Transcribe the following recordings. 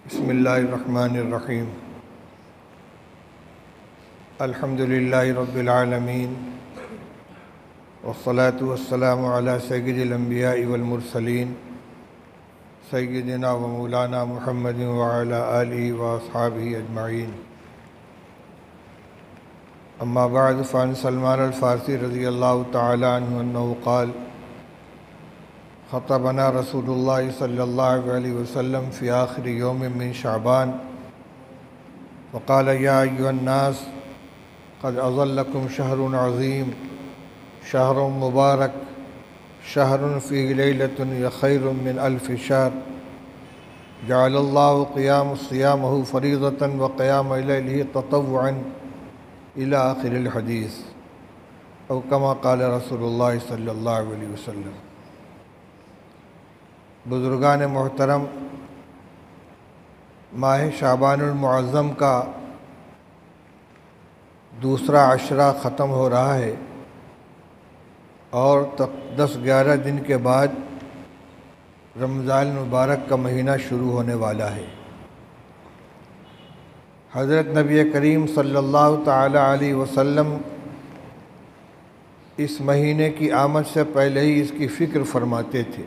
بسم اللہ الرحمن الرحیم الحمد للہ رب العالمین والصلاة والسلام علی سید الانبیاء والمرسلین سیدنا و مولانا محمد وعلی آلہ واصحابہ اجمعین اما بعد فعن سلمان الفارسی رضی اللہ تعالی عنہ انہ قال خطبنا رسول اللہ صلی اللہ علیہ وسلم فی آخر یوم من شعبان وقال یا ایھا الناس قد اظلکم شہر عظیم شہر مبارک شہر فیہ لیلۃ خیر من الف شہر جعل اللہ صیامہ فریضۃ وقیام لیلہ تطوعا الی آخر الحدیث او کما قال رسول اللہ صلی اللہ علیہ وسلم۔ بزرگان محترم، ماہ شعبان المعظم کا دوسرا عشرہ ختم ہو رہا ہے اور 10-11 دن کے بعد رمضان المبارک کا مہینہ شروع ہونے والا ہے۔ حضرت نبی کریم صلی اللہ تعالی علیہ وسلم اس مہینے کی آمد سے پہلے ہی اس کی فکر فرماتے تھے۔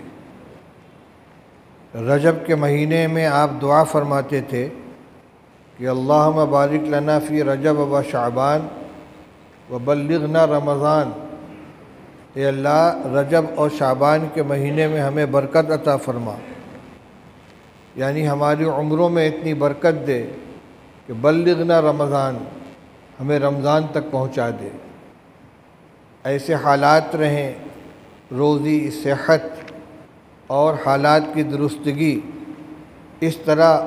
رجب کے مہینے میں آپ دعا فرماتے تھے کہ اللہم بارک لنا فی رجب و شعبان وبلغنا رمضان، اے اللہ رجب اور شعبان کے مہینے میں ہمیں برکت عطا فرما، یعنی ہماری عمروں میں اتنی برکت دے کہ بلغنا رمضان، ہمیں رمضان تک پہنچا دے۔ ایسے حالات رہیں، روزی، صحت اور حالات کی درستگی اس طرح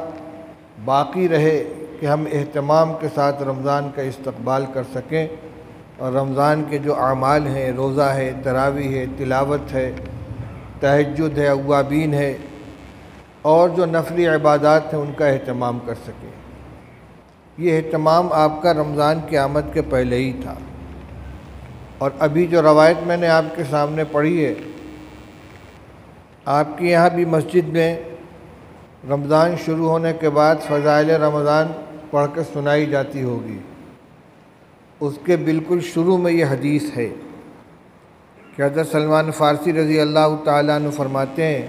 باقی رہے کہ ہم اہتمام کے ساتھ رمضان کا استقبال کر سکیں، اور رمضان کے جو اعمال ہیں، روزہ ہے، تراویح ہے، تلاوت ہے، تہجد ہے، اوابین ہے، اور جو نفلی عبادات ہیں ان کا اہتمام کر سکیں۔ یہ اہتمام آپ کا رمضان کی آمد کے پہلے ہی تھا، اور ابھی جو روایت میں نے آپ کے سامنے پڑھی ہے، آپ کے یہاں بھی مسجد میں رمضان شروع ہونے کے بعد فضائل رمضان پڑھ کے سنائی جاتی ہوگی۔ اس کے بالکل شروع میں یہ حدیث ہے کہ حضرت سلمان فارسی رضی اللہ تعالیٰ عنہ فرماتے ہیں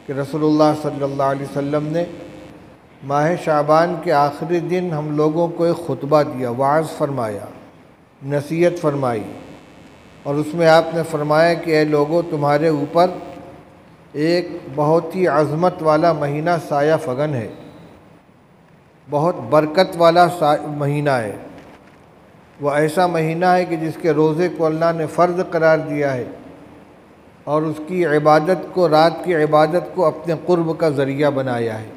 کہ رسول اللہ صلی اللہ علیہ وسلم نے ماہ شعبان کے آخری دن ہم لوگوں کو ایک خطبہ دیا، وعظ فرمایا، نصیحت فرمائی، اور اس میں آپ نے فرمایا کہ اے لوگو، تمہارے اوپر ایک بہت ہی عظمت والا مہینہ سایہ فگن ہے، بہت برکت والا مہینہ ہے۔ وہ ایسا مہینہ ہے کہ جس کے روزے کو اللہ نے فرض قرار دیا ہے، اور اس کی عبادت کو، رات کی عبادت کو اپنے قرب کا ذریعہ بنایا ہے۔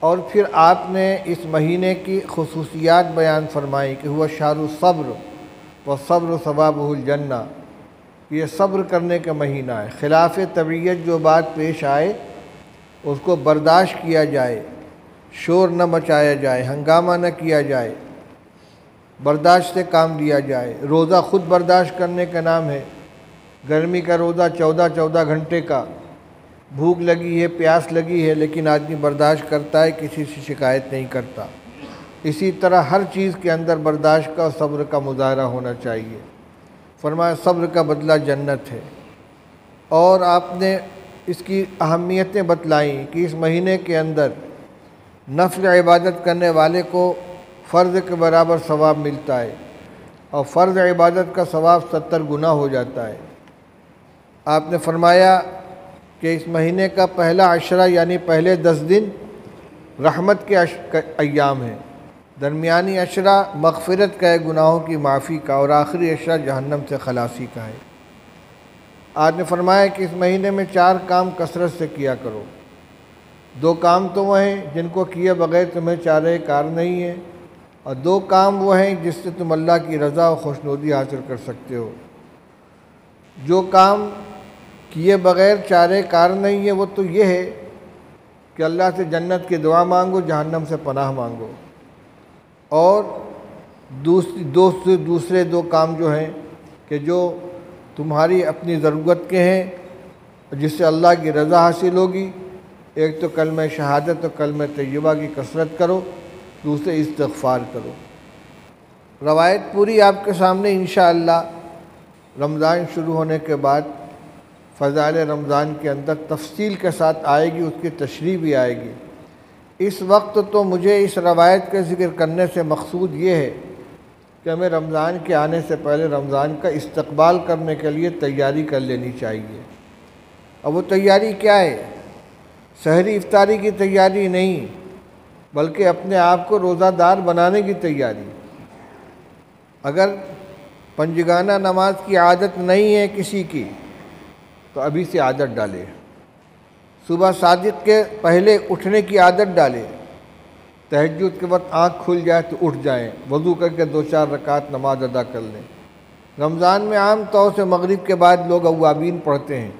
اور پھر آپ نے اس مہینے کی خصوصیات بیان فرمائی کہ ہوا شہر الصبر والصبر ثوابہ الجنہ، یہ صبر کرنے کا مہینہ ہے۔ خلاف طبیعت جو بات پیش آئے اس کو برداشت کیا جائے، شور نہ مچایا جائے، ہنگامہ نہ کیا جائے، برداشت سے کام لیا جائے۔ روزہ خود برداشت کرنے کا نام ہے۔ گرمی کا روزہ 14 گھنٹے کا، بھوک لگی ہے، پیاس لگی ہے، لیکن آدمی برداشت کرتا ہے، کسی سے شکایت نہیں کرتا۔ اسی طرح ہر چیز کے اندر برداشت کا اور صبر کا مظاہرہ ہونا چاہیے۔ فرمایا صبر کا بدلہ جنت ہے، اور آپ نے اس کی اہمیتیں بتلائیں کہ اس مہینے کے اندر نفل عبادت کرنے والے کو فرض کے برابر ثواب ملتا ہے، اور فرض عبادت کا ثواب 70 گنا ہو جاتا ہے۔ آپ نے فرمایا کہ اس مہینے کا پہلا عشرہ یعنی پہلے 10 دن رحمت کے ایام ہیں، درمیانی عشرہ مغفرت کا ہے، گناہوں کی معافی کا، اور آخری عشرہ جہنم سے خلاصی کا ہے۔ آپ نے فرمایا کہ اس مہینے میں 4 کام کثرت سے کیا کرو۔ 2 کام تو وہ ہیں جن کو کیے بغیر تمہیں چارہ کار نہیں ہے، اور 2 کام وہ ہیں جس سے تم اللہ کی رضا و خوشنودی حاصل کر سکتے ہو۔ جو کام کیے بغیر چارہ کار نہیں ہے وہ تو یہ ہے کہ اللہ سے جنت کی دعا مانگو، جہنم سے پناہ مانگو، اور دوسرے 2 کام جو ہیں کہ جو تمہاری اپنی ضرورت کے ہیں جس سے اللہ کی رضا حاصل ہوگی، ایک تو کلمہ شہادت و کلمہ طیبہ کی کثرت کرو، دوسرے استغفار کرو۔ روایت پوری آپ کے سامنے انشاءاللہ رمضان شروع ہونے کے بعد فضائل رمضان کے اندر تفصیل کے ساتھ آئے گی، اس کی تشریح بھی آئے گی۔ اس وقت تو مجھے اس روایت کے ذکر کرنے سے مقصود یہ ہے کہ ہمیں رمضان کے آنے سے پہلے رمضان کا استقبال کرنے کے لیے تیاری کر لینی چاہیے۔ اب وہ تیاری کیا ہے؟ سحری افطاری کی تیاری نہیں، بلکہ اپنے آپ کو روزہ دار بنانے کی تیاری۔ اگر پنجگانہ نماز کی عادت نہیں ہے کسی کی تو ابھی سے عادت ڈالے، صبح صادق کے پہلے اٹھنے کی عادت ڈالے، تہجد کے وقت آنکھ کھل جائے تو اٹھ جائیں، وضو کر کے 2-4 رکعت نماز ادا کر لیں۔ رمضان میں عام طور سے مغرب کے بعد لوگ اوابین پڑھتے ہیں،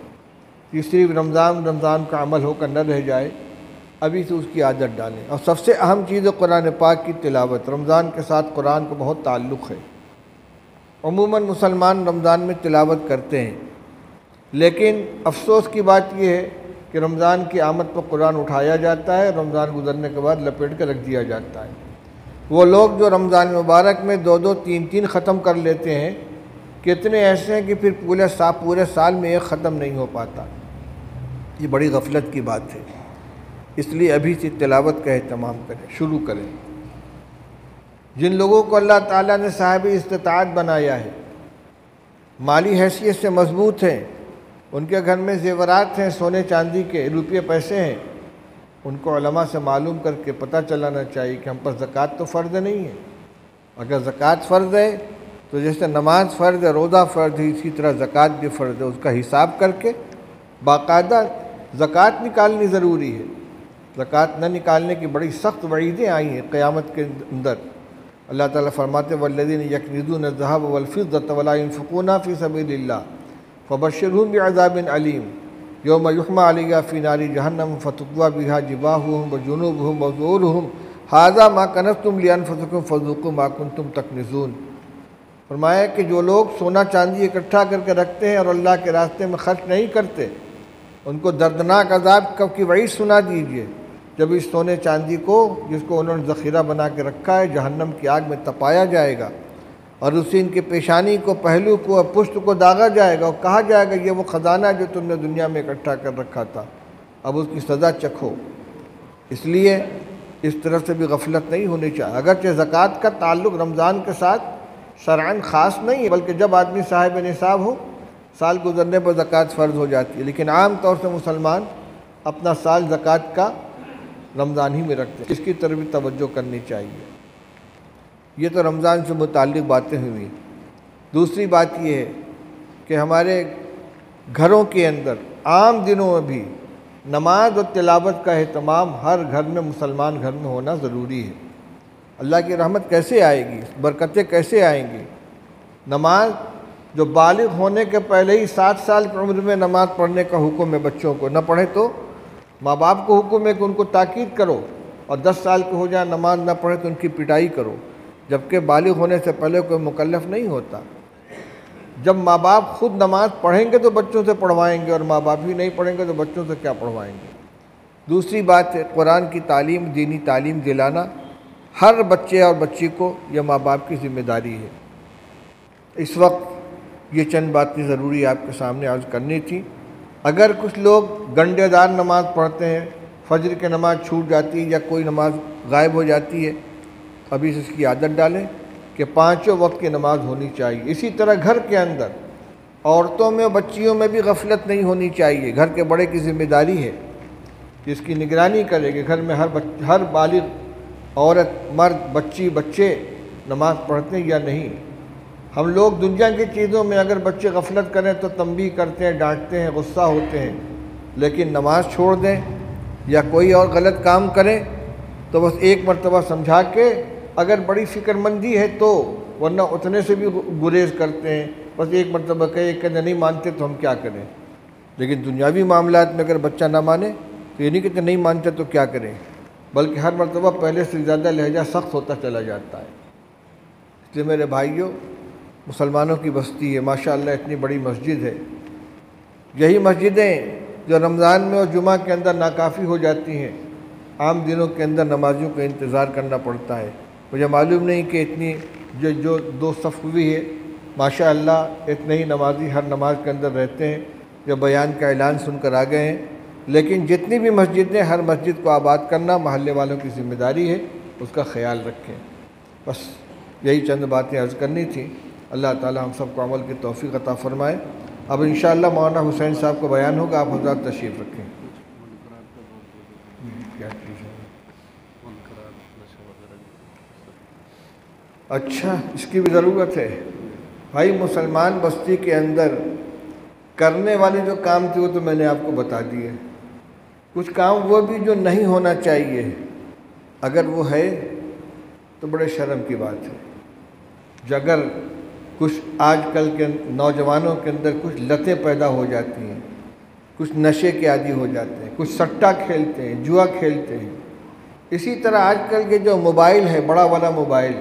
تیسری رمضان کا عمل ہو کر نہ رہ جائے، ابھی سے اس کی عادت ڈالیں۔ اور سب سے اہم چیز ہے قرآن پاک کی تلاوت۔ رمضان کے ساتھ قرآن کو بہت تعلق ہے۔ عموماً مسلمان رمضان میں تلاوت کرتے ہیں، لیکن افسوس کی بات یہ ہے کہ رمضان کی آمد پر قرآن اٹھایا جاتا ہے، رمضان گزرنے کے بعد لپیٹ کے رکھ دیا جاتا ہے۔ وہ لوگ جو رمضان مبارک میں 2-2 3-3 ختم کر لیتے ہیں، کتنے ایسے ہیں کہ پھر پورے سال میں ایک ختم نہیں ہو پاتا۔ یہ بڑی غفلت کی بات ہے، اس لیے ابھی سے تلاوت کا اہتمام کریں، شروع کریں۔ جن لوگوں کو اللہ تعالیٰ نے صاحب استطاعت بنایا ہے، مالی حیثیت سے مضبوط ہیں، ان کے گھر میں زیورات ہیں، سونے چاندی کے روپے پیسے ہیں، ان کو علماء سے معلوم کر کے پتہ چلانا چاہیے کہ ہم پر زکوٰۃ تو فرض نہیں ہے۔ اگر زکوٰۃ فرض ہے تو جیسے نماز فرض ہے، روزہ فرض ہے، اسی طرح زکوٰۃ بھی فرض ہے۔ اس کا حساب کر کے باقاعدہ زکوٰۃ نکالنی ضروری ہے۔ زکوٰۃ نہ نکالنے کی بڑی سخت وعیدیں آئی ہیں قیامت کے اندر۔ اللہ تعالیٰ فرماتے ہیں والذین یکنزون الذھب والفضة ولا ينفقونها فی سبیل اللہ فبشرهم بعذاب علیم یوم یحمى علیہا فی نار جہنم فتقوی بها جباہهم وجنوبهم وظہورهم ھذا ما کنزتم لانفسکم فذوقوا ما کنتم تکنزون۔ فرمایا کہ جو لوگ سونا چاندی اکٹھا کر کے رکھتے ہیں اور اللہ کے راستے میں خرچ نہیں کرتے، ان کو دردناک عذاب کی وعید سنا دیجیے جب اس سونے چاندی کو جس کو انہوں نے ذخیرہ بنا کے رکھا ہے جہنم کی آگ میں تپایا جائے گا، اور اسے ان کی پیشانی کو، پہلو کو اور پشت کو داغا جائے گا اور کہا جائے گا یہ وہ خزانہ ہے جو تم نے دنیا میں اکٹھا کر رکھا تھا، اب اس کی سزا چکھو۔ اس لیے اس طرف سے بھی غفلت نہیں ہونی چاہیے۔ اگرچہ زکوٰۃ کا تعلق رمضان کے ساتھ شرعاً خاص نہیں ہے، بلکہ جب آدمی صاحب نصاب ہو سال گزرنے پر زکوٰۃ فرض ہو جاتی ہے، لیکن عام طور سے مسلمان اپنا سال زکوٰۃ کا رمضان ہی میں رکھتے ہیں۔ اس کی طرف بھی توجہ کرنی چاہیے۔ یہ تو رمضان سے متعلق باتیں ہوئی۔ دوسری بات یہ ہے کہ ہمارے گھروں کے اندر عام دنوں میں بھی نماز اور تلاوت کا اہتمام ہر گھر میں، مسلمان گھر میں ہونا ضروری ہے۔ اللہ کی رحمت کیسے آئے گی، برکتیں کیسے آئیں گی؟ نماز جو بالغ ہونے کے پہلے ہی 7 سال کی عمر میں نماز پڑھنے کا حکم ہے بچوں کو، نہ پڑھے تو ماں باپ کو حکم ہے کہ ان کو تاکید کرو، اور 10 سال کے ہو جائیں نماز نہ پڑھے تو ان کی پٹائی کرو، جبکہ بالغ ہونے سے پہلے کوئی مکلف نہیں ہوتا۔ جب ماں باپ خود نماز پڑھیں گے تو بچوں سے پڑھوائیں گے، اور ماں باپ ہی نہیں پڑھیں گے تو بچوں سے کیا پڑھوائیں گے؟ دوسری بات ہے قرآن کی تعلیم، دینی تعلیم دلانا ہر بچے اور بچی کو یہ ماں باپ کی ذمہ داری ہے۔ اس وقت یہ چند باتیں ضروری آپ کے سامنے عرض کرنی تھی۔ اگر کچھ لوگ گنڈے دار نماز پڑھتے ہیں، فجر کی نماز چھوٹ جاتی ہے یا کوئی نماز غائب ہو جاتی ہے، ابھی سے اس کی عادت ڈالیں کہ 5 وقت کی نماز ہونی چاہیے۔ اسی طرح گھر کے اندر عورتوں میں اور بچیوں میں بھی غفلت نہیں ہونی چاہیے۔ گھر کے بڑے کی ذمہ داری ہے جس کی نگرانی کرے کہ گھر میں ہر بالغ عورت، مرد، بچی، بچے نماز پڑھتے ہیں یا نہیں۔ ہم لوگ دنیا کی چیزوں میں اگر بچے غفلت کریں تو تنبیہ کرتے ہیں، ڈانٹتے ہیں، غصہ ہوتے ہیں، لیکن نماز چھوڑ دیں یا کوئی اور غلط کام کریں تو بس ایک مرتبہ سمجھا کے، اگر بڑی فکر مندی ہے تو، ورنہ اتنے سے بھی گریز کرتے ہیں، بس ایک مرتبہ کہ نہیں مانتے تو ہم کیا کریں۔ لیکن دنیاوی معاملات میں اگر بچہ نہ مانے تو یہ نہیں کہ نہیں مانتے تو کیا کریں، بلکہ ہر مرتبہ پہلے سے زیادہ لہجہ سخت ہوتا چلا جاتا ہے۔ اس لیے میرے بھائیوں، مسلمانوں کی بستی ہے، ماشاءاللہ اتنی بڑی مسجد ہے، یہی مسجدیں جو رمضان میں اور جمعہ کے اندر ناکافی ہو جاتی ہیں، عام دنوں کے اندر نمازیوں کا انتظار کرنا پڑتا ہے۔ مجھے معلوم نہیں کہ اتنی جو دو صف ہوئی ہے، ماشاء اللہ اتنے ہی نمازی ہر نماز کے اندر رہتے ہیں جو بیان کا اعلان سن کر آ گئے ہیں، لیکن جتنی بھی مسجدیں، ہر مسجد کو آباد کرنا محلے والوں کی ذمہ داری ہے، اس کا خیال رکھیں۔ بس یہی چند باتیں عرض کرنی تھیں۔ اللہ تعالی ہم سب کو عمل کی توفیق عطا فرمائے۔ اب انشاءاللہ مولانا حسین صاحب کو بیان ہوگا، آپ حضرات تشریف رکھیں۔ کیا چیز ہے؟ اچھا، اس کی بھی ضرورت ہے بھائی۔ مسلمان بستی کے اندر کرنے والے جو کام تھے وہ تو میں نے آپ کو بتا دیے، کچھ کام وہ بھی جو نہیں ہونا چاہیے، اگر وہ ہے تو بڑے شرم کی بات ہے۔ جو اگر کچھ آج کل کے نوجوانوں کے اندر کچھ لتیں پیدا ہو جاتی ہیں، کچھ نشے کے عادی ہو جاتے ہیں، کچھ سٹا کھیلتے ہیں، جوا کھیلتے ہیں۔ اسی طرح آج کل کے جو موبائل ہے، بڑا والا موبائل،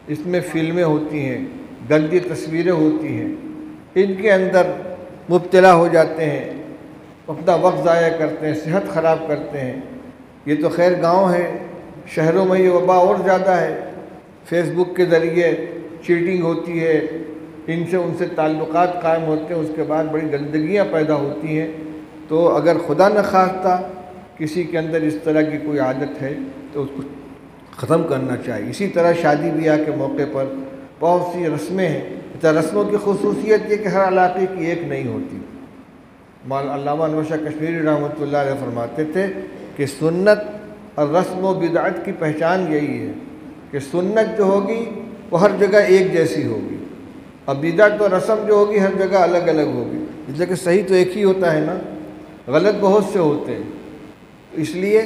اس میں فلمیں ہوتی ہیں، گندی تصویریں ہوتی ہیں، ان کے اندر مبتلا ہو جاتے ہیں، اپنا وقت ضائع کرتے ہیں، صحت خراب کرتے ہیں۔ یہ تو خیر گاؤں ہے، شہروں میں یہ وبا اور زیادہ ہے۔ فیس بک کے ذریعے چیٹنگ ہوتی ہے، ان سے تعلقات قائم ہوتے ہیں، اس کے بعد بڑی گندگیاں پیدا ہوتی ہیں۔ تو اگر خدا نخواستہ کسی کے اندر اس طرح کی کوئی عادت ہے تو اس کو ختم کرنا چاہیے۔ اسی طرح شادی بیاہ کے موقع پر بہت سی رسمیں ہیں، رسموں کی خصوصیت یہ کہ ہر علاقے کی ایک نہیں ہوتی۔ علامہ انور شاہ کشمیری رحمۃ اللہ علیہ فرماتے تھے کہ سنت اور رسم و بدعت کی پہچان یہی ہے کہ سنت جو ہوگی وہ ہر جگہ ایک جیسی ہوگی، اور بدعت و رسم جو ہوگی ہر جگہ الگ الگ ہوگی۔ اس لیے کہ صحیح تو ایک ہی ہوتا ہے نا، غلط بہت سے ہوتے ہیں۔ اس لیے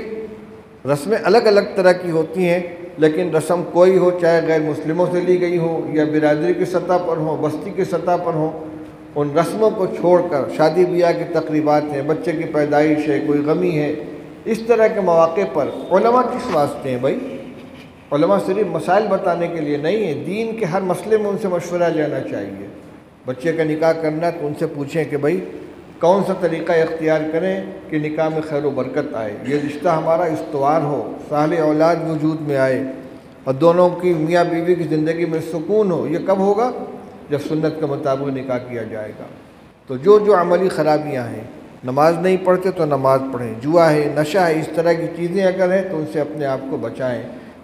رسمیں الگ الگ طرح کی ہوتی ہیں، لیکن رسم کوئی ہو، چاہے غیر مسلموں سے لی گئی ہو یا برادری کی سطح پر ہو، بستی کی سطح پر ہو، ان رسموں کو چھوڑ کر شادی بیاہ کی تقریبات ہیں، بچے کی پیدائش ہے، کوئی غمی ہے، اس طرح کے مواقع پر علماء کس واسطے ہیں بھائی؟ علماء صرف مسائل بتانے کے لیے نہیں ہیں، دین کے ہر مسئلے میں ان سے مشورہ لینا چاہیے۔ بچے کا نکاح کرنا تو ان سے پوچھیں کہ بھائی کون سا طریقہ اختیار کریں کہ نکاح میں خیر و برکت آئے، یہ رشتہ ہمارا استوار ہو، صالح اولاد وجود میں آئے، اور دونوں کی میاں بیوی کی زندگی میں سکون ہو۔ یہ کب ہوگا؟ جب سنت کے مطابق نکاح کیا جائے گا۔ تو جو عملی خرابیاں ہیں، نماز نہیں پڑھتے تو نماز پڑھیں، جوا ہے، نشہ ہے، اس طرح کی چیزیں اگر ہیں تو ان سے اپنے آپ کو بچائیں۔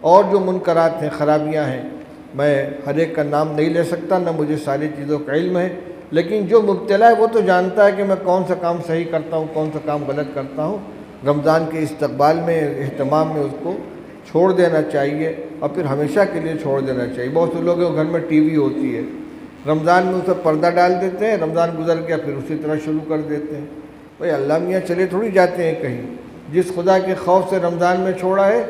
اور جو منکرات ہیں، خرابیاں ہیں، میں ہر ایک کا نام نہیں لے سکتا، نہ مجھے ساری چیزوں کا علم ہے، لیکن جو مبتلا ہے وہ تو جانتا ہے کہ میں کون سا کام صحیح کرتا ہوں، کون سا کام غلط کرتا ہوں۔ رمضان کے استقبال میں، اہتمام میں اس کو چھوڑ دینا چاہیے، اور پھر ہمیشہ کے لیے چھوڑ دینا چاہیے۔ بہت سے لوگوں کے گھر میں ٹی وی ہوتی ہے، رمضان میں اسے پردہ ڈال دیتے ہیں، رمضان گزر گیا پھر اسی طرح شروع کر دیتے ہیں۔ بھائی اللہ میاں چلے تھوڑی جاتے ہیں کہیں۔ جس خدا کے خوف سے رمضان میں چھوڑا ہے،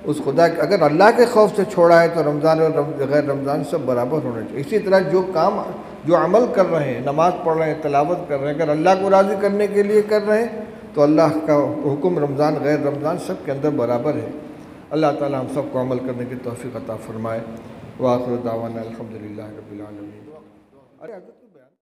اس خدا کے اگر اللہ کے خوف سے چھوڑا ہے تو رمضان اور غیر رمضان سب برابر ہونا چاہیے۔ اسی طرح جو عمل کر رہے ہیں، نماز پڑھ رہے ہیں، تلاوت کر رہے ہیں، اگر اللہ کو راضی کرنے کے لیے کر رہے ہیں تو اللہ کا حکم رمضان غیر رمضان سب کے اندر برابر ہے۔ اللہ تعالی ہم سب کو عمل کرنے کی توفیق عطا فرمائے۔ وآخر دعوانا الحمدللہ رب العالمین۔